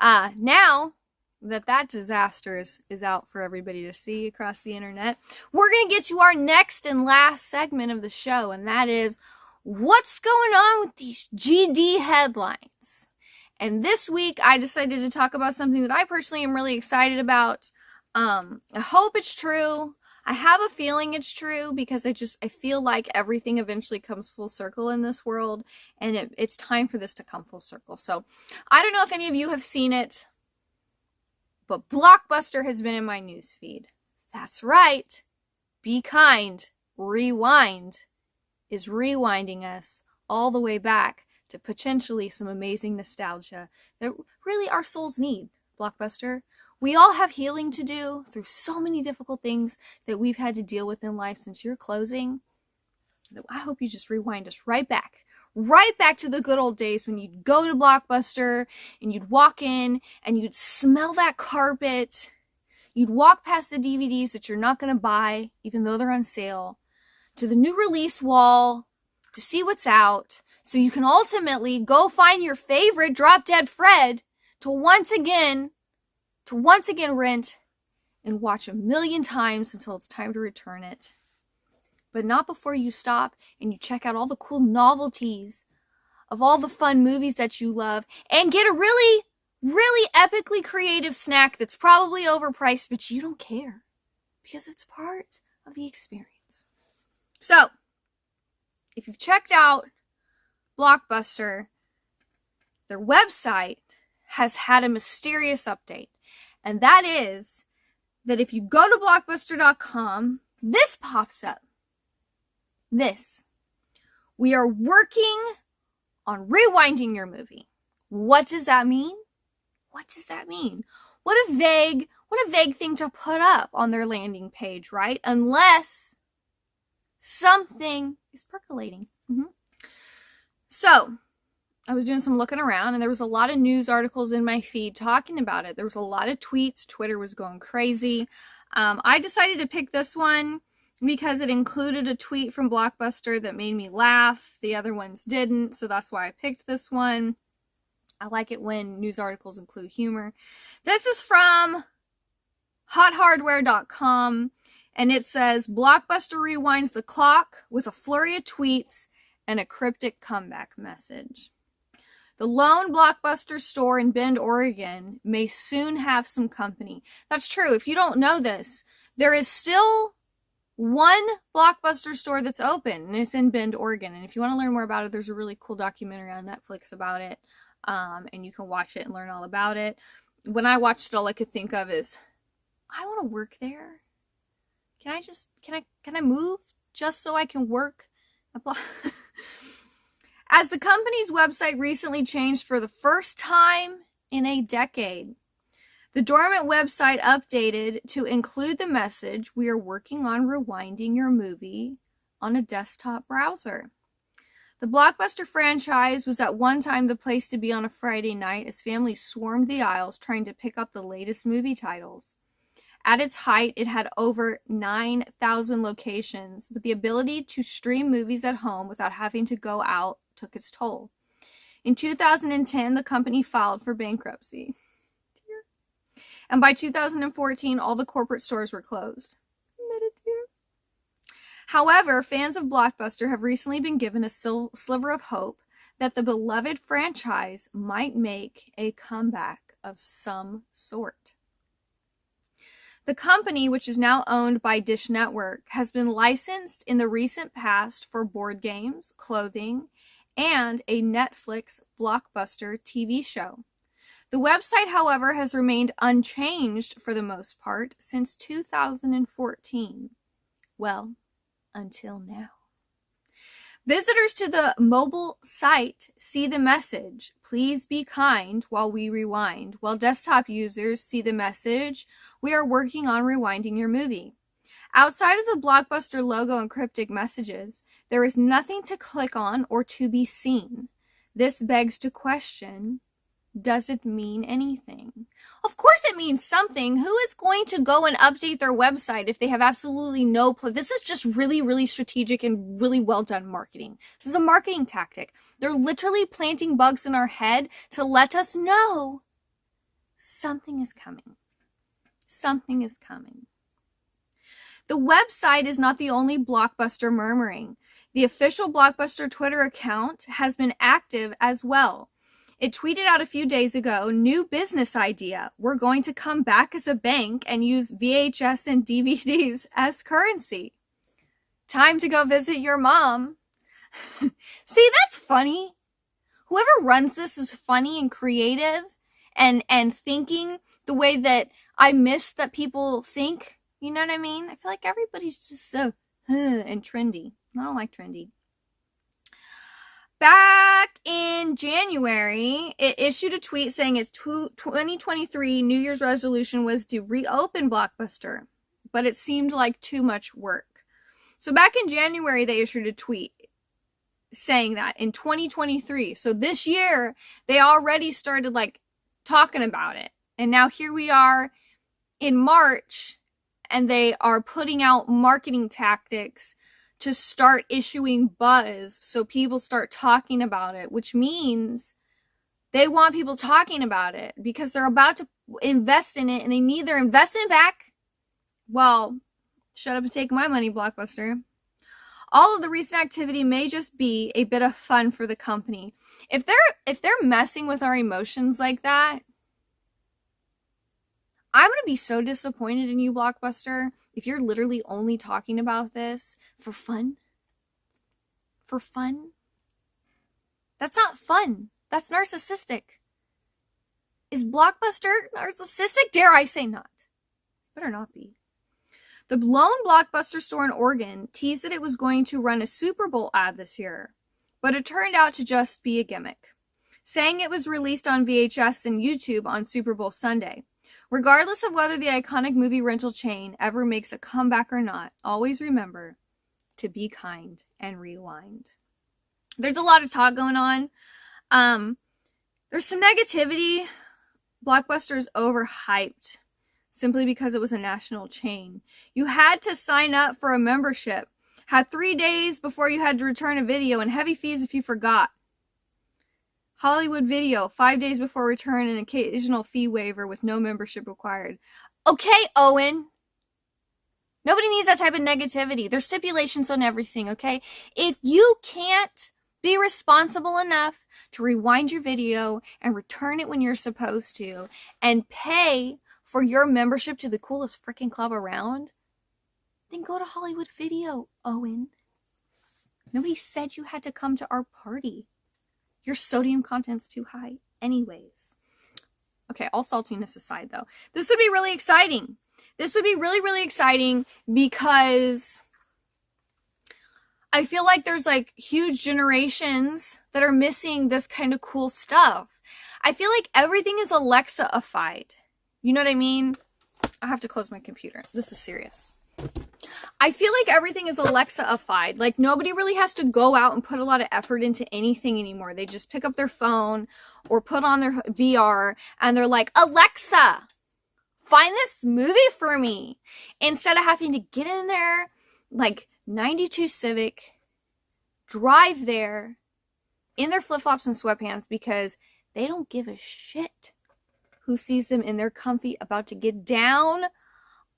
Now that disaster is out for everybody to see across the internet, we're going to get to our next and last segment of the show, and that is what's going on with these GD headlines. And this week, I decided to talk about something that I personally am really excited about. I hope it's true. I have a feeling it's true because I feel like everything eventually comes full circle in this world, and it's time for this to come full circle. So I don't know if any of you have seen it, but Blockbuster has been in my newsfeed. That's right. Be Kind, Rewind is rewinding us all the way back to potentially some amazing nostalgia that really our souls need. Blockbuster, we all have healing to do through so many difficult things that we've had to deal with in life since you're closing. I hope you just rewind us right back to the good old days when you'd go to Blockbuster and you'd walk in and you'd smell that carpet. You'd walk past the DVDs that you're not going to buy, even though they're on sale, to the new release wall to see what's out, so you can ultimately go find your favorite Drop Dead Fred to once again rent and watch 1,000,000 times until it's time to return it. But not before you stop and you check out all the cool novelties of all the fun movies that you love and get a really, really epically creative snack that's probably overpriced, but you don't care because it's part of the experience. So, if you've checked out Blockbuster, their website has had a mysterious update. And that is that if you go to Blockbuster.com, this pops up. We are working on rewinding your movie. What does that mean? What a vague thing to put up on their landing page, right? Unless something is percolating. So, I was doing some looking around, and there was a lot of news articles in my feed talking about it. There was a lot of tweets. Twitter was going crazy. I decided to pick this one because it included a tweet from Blockbuster that made me laugh. The other ones didn't, so that's why I picked this one. I like it when news articles include humor. This is from hothardware.com, and it says, Blockbuster rewinds the clock with a flurry of tweets and a cryptic comeback message. The lone Blockbuster store in Bend, Oregon may soon have some company. That's true. If you don't know this, there is still one Blockbuster store that's open, and it's in Bend, Oregon. And if you want to learn more about it, there's a really cool documentary on Netflix about it, and you can watch it and learn all about it. When I watched it, all I could think of is, I want to work there. Can I move just so I can work at As the company's website recently changed for the first time in a decade, the dormant website updated to include the message, we are working on rewinding your movie on a desktop browser. The Blockbuster franchise was at one time the place to be on a Friday night as families swarmed the aisles trying to pick up the latest movie titles. At its height, it had over 9,000 locations, but the ability to stream movies at home without having to go out took its toll. In 2010, the company filed for bankruptcy. And by 2014, all the corporate stores were closed. However, fans of Blockbuster have recently been given a sliver of hope that the beloved franchise might make a comeback of some sort. The company, which is now owned by Dish Network, has been licensed in the recent past for board games, clothing, and a Netflix Blockbuster TV show. The website, however, has remained unchanged for the most part since 2014. Well, until now. Visitors to the mobile site see the message, please be kind while we rewind, while desktop users see the message, we are working on rewinding your movie. Outside of the Blockbuster logo and cryptic messages, there is nothing to click on or to be seen. This begs to question, does it mean anything? Of course it means something. Who is going to go and update their website if they have absolutely no plan? This is just really, really strategic and really well done marketing. This is a marketing tactic. They're literally planting bugs in our head to let us know something is coming. Something is coming. The website is not the only Blockbuster murmuring. The official Blockbuster Twitter account has been active as well. It tweeted out a few days ago, "New business idea. We're going to come back as a bank and use VHS and DVDs as currency. Time to go visit your mom." See, that's funny. Whoever runs this is funny and creative and thinking the way that I miss that people think. You know what I mean? I feel like everybody's just so and trendy. I don't like trendy. Back in January, it issued a tweet saying its 2023 New Year's resolution was to reopen Blockbuster, but it seemed like too much work. So back in January, they issued a tweet saying that in 2023. So this year, they already started like talking about it. And now here we are in March, and they are putting out marketing tactics to start issuing buzz so people start talking about it, which means they want people talking about it because they're about to invest in it and they need their investment back. Well, shut up and take my money, Blockbuster. All of the recent activity may just be a bit of fun for the company. If they're messing with our emotions like that, I'm going to be so disappointed in you, Blockbuster, if you're literally only talking about this for fun. For fun? That's not fun. That's narcissistic. Is Blockbuster narcissistic? Dare I say not. Better not be. The lone Blockbuster store in Oregon teased that it was going to run a Super Bowl ad this year, but it turned out to just be a gimmick, saying it was released on VHS and YouTube on Super Bowl Sunday. Regardless of whether the iconic movie rental chain ever makes a comeback or not, always remember to be kind and rewind. There's a lot of talk going on. There's some negativity. Blockbuster is overhyped simply because it was a national chain. You had to sign up for a membership, had 3 days before you had to return a video, and heavy fees if you forgot. Hollywood Video, 5 days before return, and occasional fee waiver with no membership required. Okay, Owen. Nobody needs that type of negativity. There's stipulations on everything, okay? If you can't be responsible enough to rewind your video and return it when you're supposed to and pay for your membership to the coolest freaking club around, then go to Hollywood Video, Owen. Nobody said you had to come to our party. Your sodium content's too high anyways. Okay, all saltiness aside though. This would be really exciting. This would be really, really exciting because I feel like there's like huge generations that are missing this kind of cool stuff. I feel like everything is Alexa-ified. You know what I mean? I have to close my computer. This is serious. I feel like everything is Alexa-ified. Like nobody really has to go out and put a lot of effort into anything anymore. They just pick up their phone or put on their VR and they're like, "Alexa, find this movie for me." Instead of having to get in there like 92 Civic, drive there in their flip-flops and sweatpants because they don't give a shit who sees them in their comfy about to get down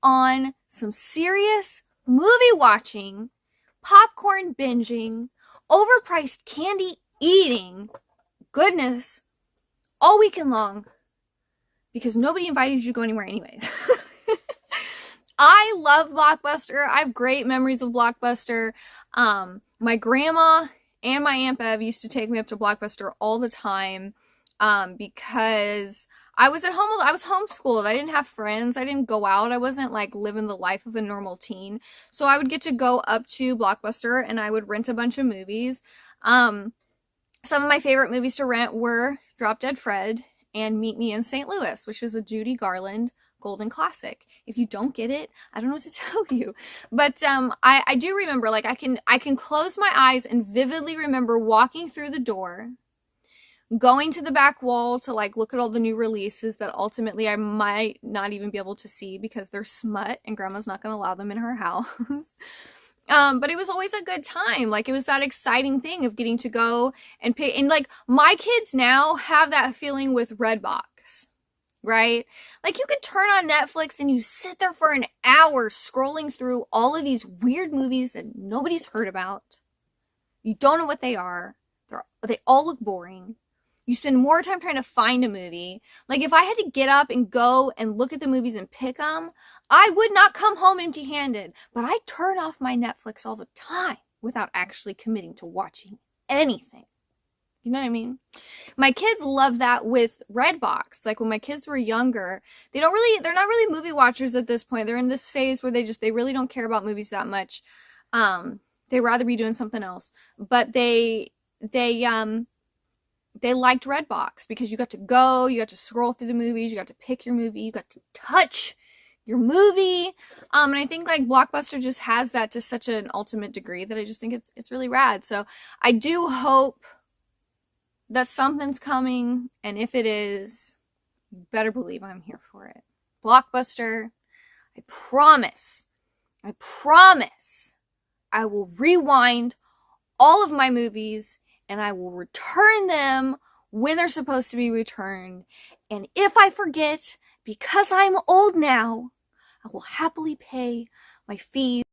on some serious movie watching, popcorn binging, overpriced candy eating goodness all weekend long because nobody invited you to go anywhere anyways. I love Blockbuster. I have great memories of Blockbuster. My grandma and my Aunt Bev used to take me up to Blockbuster all the time because I was at home. I was homeschooled. I didn't have friends. I didn't go out. I wasn't like living the life of a normal teen. So I would get to go up to Blockbuster and I would rent a bunch of movies. Some of my favorite movies to rent were Drop Dead Fred and Meet Me in St. Louis, which was a Judy Garland golden classic. If you don't get it, I don't know what to tell you. But I do remember, like I can close my eyes and vividly remember walking through the door, going to the back wall to like look at all the new releases that ultimately I might not even be able to see because they're smut and grandma's not going to allow them in her house. But it was always a good time. Like it was that exciting thing of getting to go and pay. And like my kids now have that feeling with Redbox. right? Like, you can turn on Netflix and you sit there for an hour scrolling through all of these weird movies that nobody's heard about. You don't know what they are. They all look boring. You spend more time trying to find a movie. Like, if I had to get up and go and look at the movies and pick them, I would not come home empty-handed. But I turn off my Netflix all the time without actually committing to watching anything. You know what I mean? My kids love that with Redbox. Like, when my kids were younger, they're not really movie watchers at this point. They're in this phase where they really don't care about movies that much. They'd rather be doing something else. But they liked Redbox because you got to scroll through the movies, you got to pick your movie, you got to touch your movie. And I think like Blockbuster just has that to such an ultimate degree that I just think it's really rad. So I do hope that something's coming, and if it is, you better believe I'm here for it. Blockbuster, I promise, I will rewind all of my movies and I will return them when they're supposed to be returned. And if I forget, because I'm old now, I will happily pay my fees